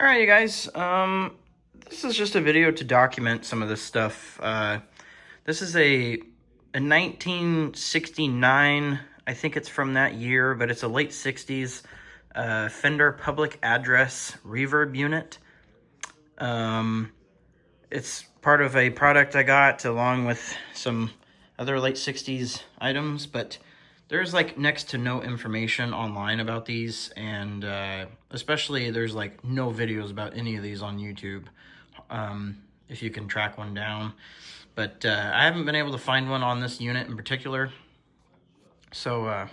All right, you guys. This is just a video to document some of this stuff. This is a 1969. I think it's from that year, but it's a late 60s Fender public address reverb unit. It's part of a product I got along with some other late 60s items, but there's like next to no information online about these, and especially there's like no videos about any of these on YouTube, if you can track one down. But I haven't been able to find one on this unit in particular. So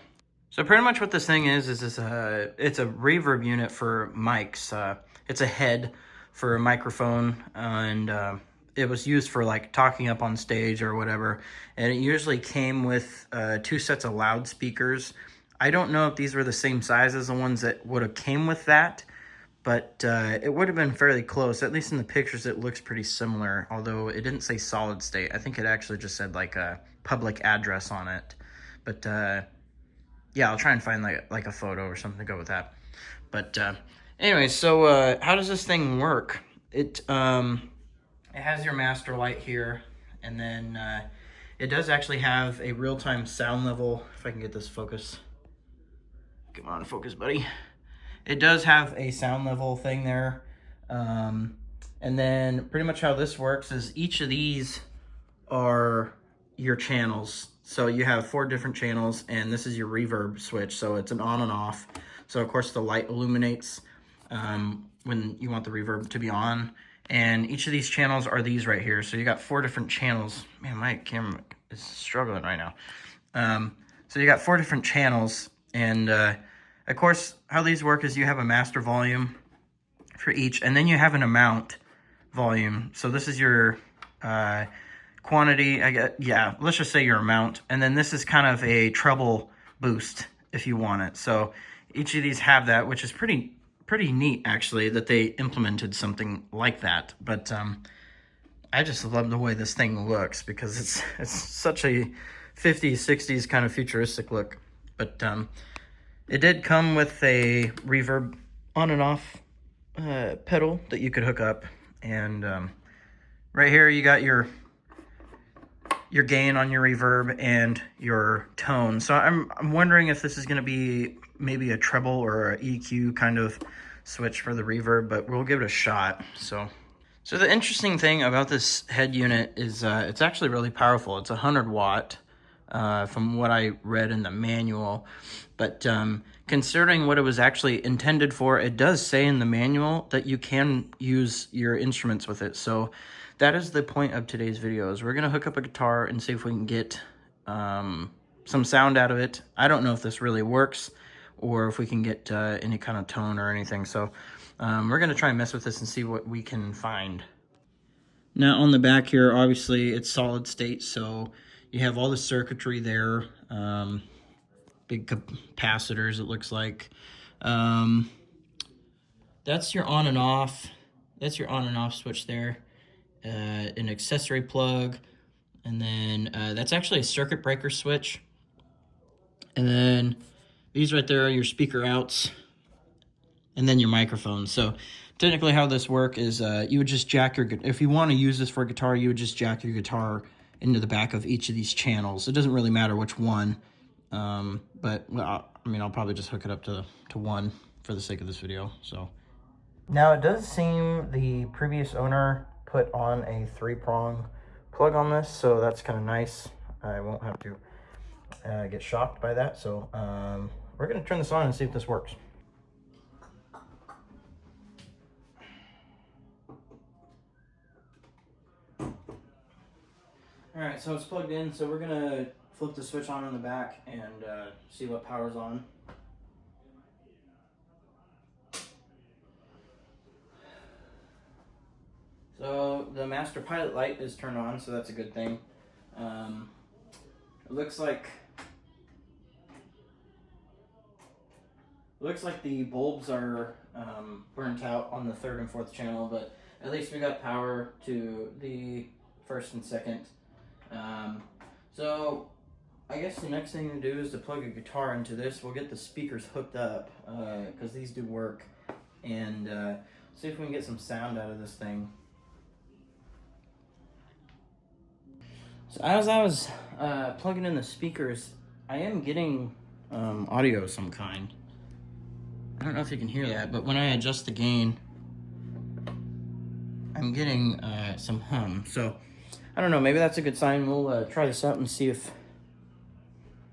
pretty much what this thing is it's a reverb unit for mics. It's a head for a microphone, and it was used for like talking up on stage or whatever. And it usually came with 2 sets of loudspeakers. I don't know if these were the same size as the ones that would have came with that, but it would have been fairly close. At least in the pictures, it looks pretty similar, although it didn't say solid state. I think it actually just said like a public address on it. But yeah, I'll try and find like a photo or something to go with that. But anyway, so how does this thing work? It has your master light here, and then it does actually have a real-time sound level. If I can get this focus. Come on, focus, buddy. It does have a sound level thing there. And then pretty much how this works is each of these are your channels. So you have 4 different channels, and this is your reverb switch. So it's an on and off. So of course the light illuminates when you want the reverb to be on. And each of these channels are these right here. So you got 4 different channels. Man, my camera is struggling right now. So you got 4 different channels. And of course, how these work is you have a master volume for each. And then you have an amount volume. So this is your quantity. Yeah, let's just say your amount. And then this is kind of a treble boost if you want it. So each of these have that, which is pretty neat, actually, that they implemented something like that. But I just love the way this thing looks, because it's such a 50s, 60s kind of futuristic look. But it did come with a reverb on and off pedal that you could hook up. And right here you got your gain on your reverb and your tone. So I'm wondering if this is going to be maybe a treble or a EQ kind of switch for the reverb, but we'll give it a shot. So the interesting thing about this head unit is it's actually really powerful. It's 100 watt from what I read in the manual, but considering what it was actually intended for, it does say in the manual that you can use your instruments with it. So that is the point of today's video, is we're going to hook up a guitar and see if we can get some sound out of it. I don't know if this really works or if we can get any kind of tone or anything. So we're going to try and mess with this and see what we can find. Now on the back here, obviously it's solid state, so you have all the circuitry there. Big capacitors, it looks like. That's your on and off. That's your on and off switch there. An accessory plug, and then that's actually a circuit breaker switch. And then these right there are your speaker outs, and then your microphone. So technically how this works is you would just jack your, if you want to use this for a guitar, you would just jack your guitar into the back of each of these channels. It doesn't really matter which one, but well, I mean, I'll probably just hook it up to one for the sake of this video. So now it does seem the previous owner put on a 3-prong plug on this, so that's kind of nice. I won't have to get shocked by that. So we're going to turn this on and see if this works. Alright, so it's plugged in, so we're going to flip the switch on in the back and see what power's on. So the master pilot light is turned on, so that's a good thing. It looks like the bulbs are burnt out on the 3rd and 4th channel, but at least we got power to the 1st and 2nd. So I guess the next thing to do is to plug a guitar into this. We'll get the speakers hooked up, because these do work. And See if we can get some sound out of this thing. So as I was plugging in the speakers, I am getting audio of some kind. I don't know if you can hear that, but when I adjust the gain, I'm getting some hum. So I don't know, maybe that's a good sign. We'll try this out and see if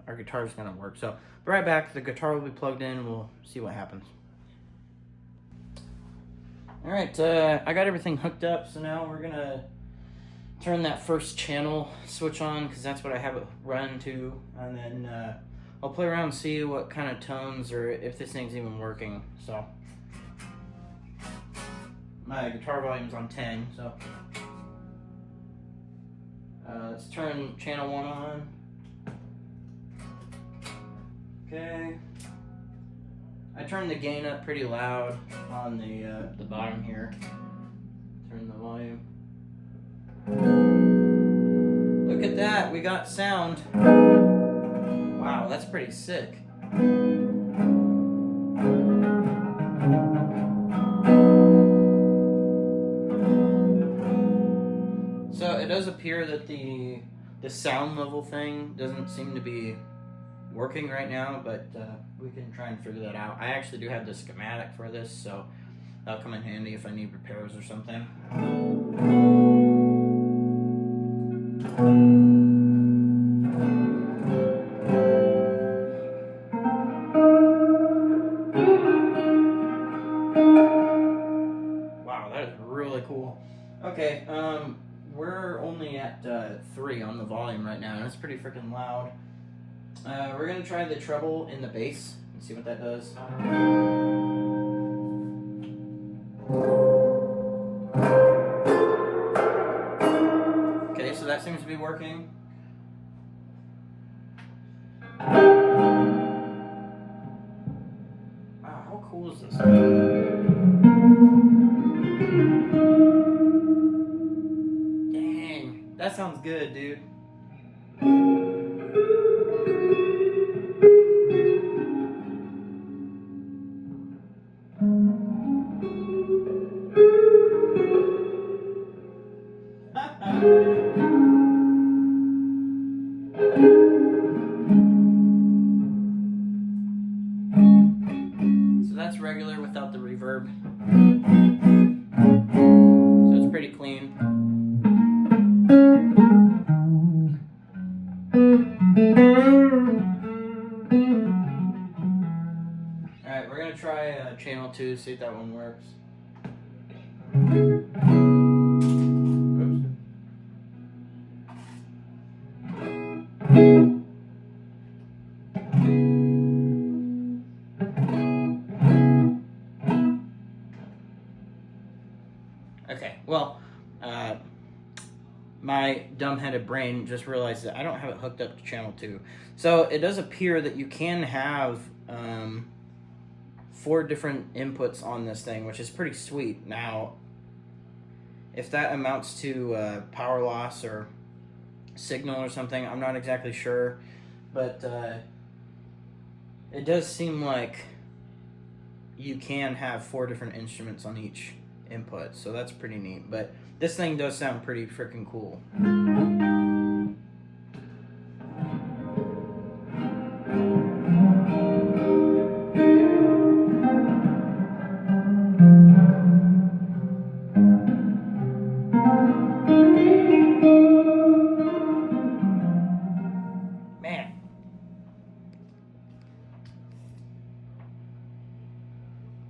our guitar is gonna work. So be right back, the guitar will be plugged in, we'll see what happens. All right, I got everything hooked up, so now we're gonna turn that first channel switch on, because that's what I have it run to, and then I'll play around and see what kind of tones, or if this thing's even working. So my guitar volume's on 10, so let's turn channel 1 on. Okay. I turned the gain up pretty loud on the bottom here. Turn the volume. Look at that, we got sound. Wow, that's pretty sick. So it does appear that the sound level thing doesn't seem to be working right now, but we can try and figure that out. I actually do have the schematic for this, so that'll come in handy if I need repairs or something. Wow, that is really cool. Okay, we're only at 3 on the volume right now, and it's pretty freaking loud. We're gonna try the treble in the bass and see what that does. Okay, so that seems to be working. Wow, how cool is this? Dang, that sounds good, dude. So that's regular without the reverb. So it's pretty clean. Alright, we're gonna try channel 2, see if that one works. Okay, well, my dumb-headed brain just realized that I don't have it hooked up to channel 2. So it does appear that you can have 4 different inputs on this thing, which is pretty sweet. Now, if that amounts to power loss or signal or something, I'm not exactly sure, but it does seem like you can have 4 different instruments on each input, so that's pretty neat. But this thing does sound pretty freaking cool.